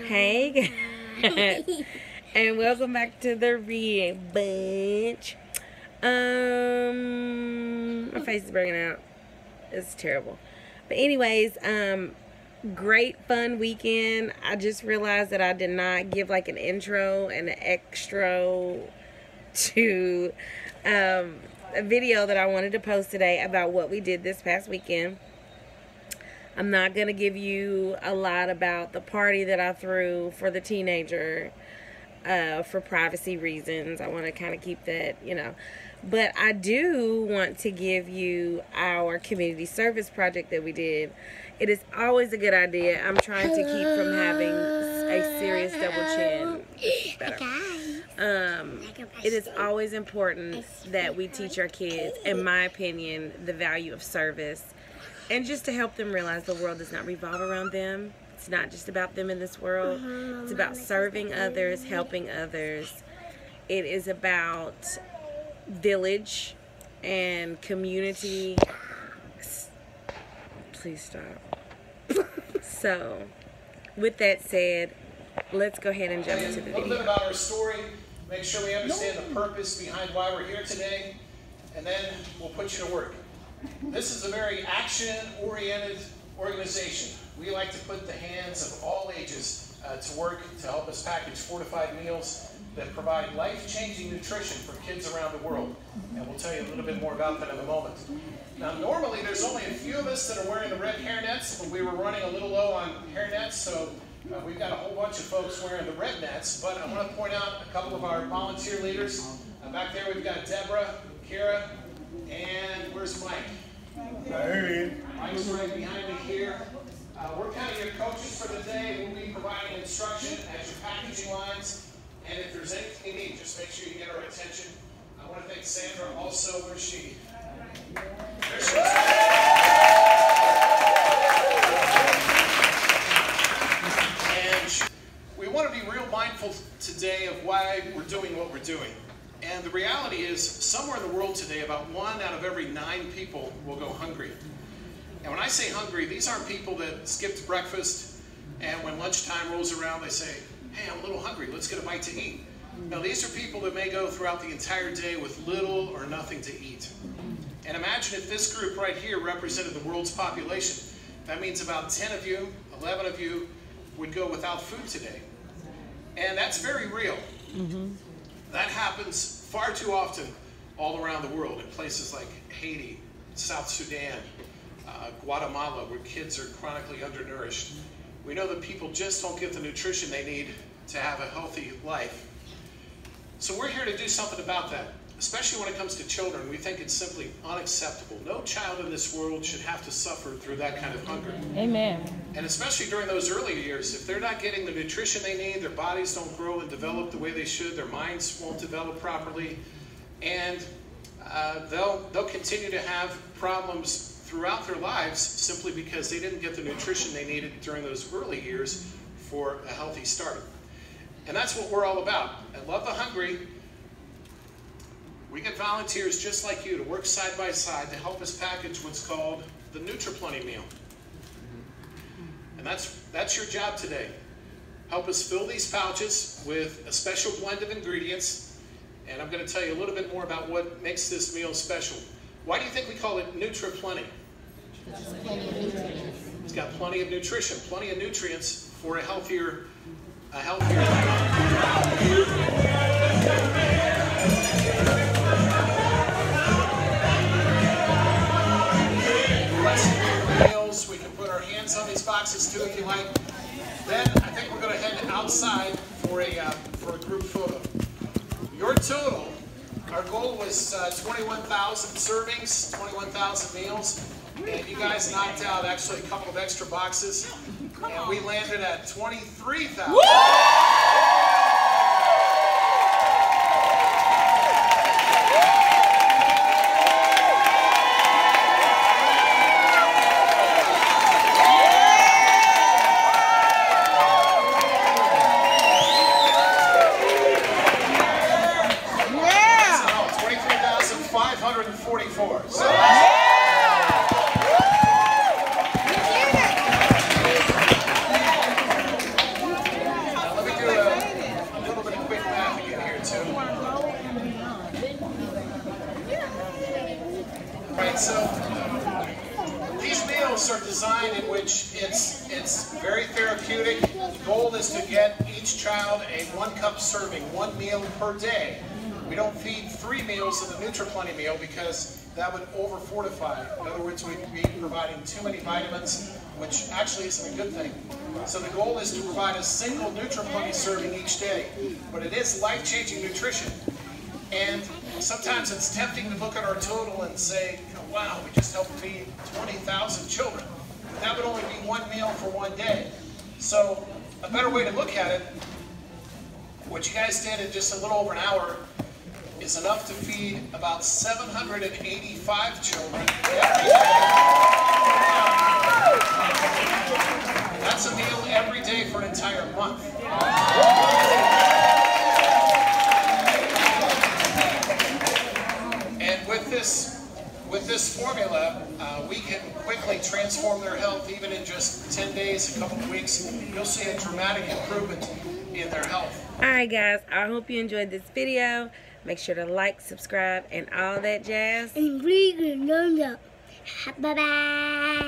Hey guys, and welcome back to the Read Bunch. My face is breaking out. It's terrible. But anyways, great fun weekend. I just realized that I did not give like an intro and an extra to a video that I wanted to post today about what we did this past weekend. I'm not going to give you a lot about the party that I threw for the teenager for privacy reasons. I want to kind of keep that, But I do want to give you our community service project that we did. It is always a good idea. I'm trying to keep from having a serious double chin. It is always important that we teach our kids, in my opinion, the value of service. And just to help them realize the world does not revolve around them. It's not just about them in this world. It's about serving others, helping others. It is about village and community. Please stop. So, with that said, let's go ahead and jump into the video. A little bit about our story. Make sure we understand the purpose behind why we're here today. And then we'll put you to work. This is a very action-oriented organization. We like to put the hands of all ages to work to help us package fortified meals that provide life-changing nutrition for kids around the world. And we'll tell you a little bit more about that in a moment. Now, normally there's only a few of us that are wearing the red hairnets, but we were running a little low on hairnets, so we've got a whole bunch of folks wearing the red nets. But I want to point out a couple of our volunteer leaders. Back there we've got Deborah, Kira, and where's Mike? Mike's right behind me here. We're kind of your coaches for the day. We'll be providing instruction at your packaging lines. And if there's anything you need, just make sure you get our attention. I want to thank Sandra also. Where's she? There she is. And we want to be real mindful today of why we're doing what we're doing. And the reality is, somewhere in the world today, about 1 out of every 9 people will go hungry. And when I say hungry, these aren't people that skipped breakfast, and when lunchtime rolls around, they say, hey, I'm a little hungry, let's get a bite to eat. No, these are people that may go throughout the entire day with little or nothing to eat. And imagine if this group right here represented the world's population. That means about 10 of you, 11 of you would go without food today. And that's very real. That happens far too often all around the world, in places like Haiti, South Sudan, Guatemala, where kids are chronically undernourished. We know that people just don't get the nutrition they need to have a healthy life. So we're here to do something about that, especially when it comes to children. We think it's simply unacceptable. No child in this world should have to suffer through that kind of hunger. Amen. And especially during those early years, if they're not getting the nutrition they need, their bodies don't grow and develop the way they should, their minds won't develop properly, and they'll continue to have problems throughout their lives simply because they didn't get the nutrition they needed during those early years for a healthy start. And that's what we're all about. At Love the Hungry, we get volunteers just like you to work side by side to help us package what's called the NutriPlenty meal. And that's your job today. Help us fill these pouches with a special blend of ingredients. And I'm going to tell you a little bit more about what makes this meal special. Why do you think we call it NutriPlenty? It's got plenty of nutrition, plenty of nutrients for a healthier life. Meals, we can put our hands on these boxes too if you like. Then I think we're going to head outside for a group photo. Your total, our goal was 21,000 servings, 21,000 meals, and you guys knocked out actually a couple of extra boxes, and we landed at 23,000. Yeah! 23,544. So Very therapeutic. The goal is to get each child a 1-cup serving, 1 meal per day. We don't feed 3 meals of the NutriPlenty meal because that would over-fortify. In other words, we'd be providing too many vitamins, which actually isn't a good thing. So the goal is to provide a single NutriPlenty serving each day. But it is life-changing nutrition. And sometimes it's tempting to look at our total and say, you know, wow, we just helped feed 20,000 children. But that would only be 1 meal for 1 day. So a better way to look at it, what you guys did in just a little over an hour is enough to feed about 785 children every day. That's a meal every day for an entire month. And with this formula, we can quickly transform their health even in just 10 days, a couple of weeks. You'll see a dramatic improvement in their health. Alright guys, I hope you enjoyed this video. Make sure to like, subscribe, and all that jazz. And please, bye bye.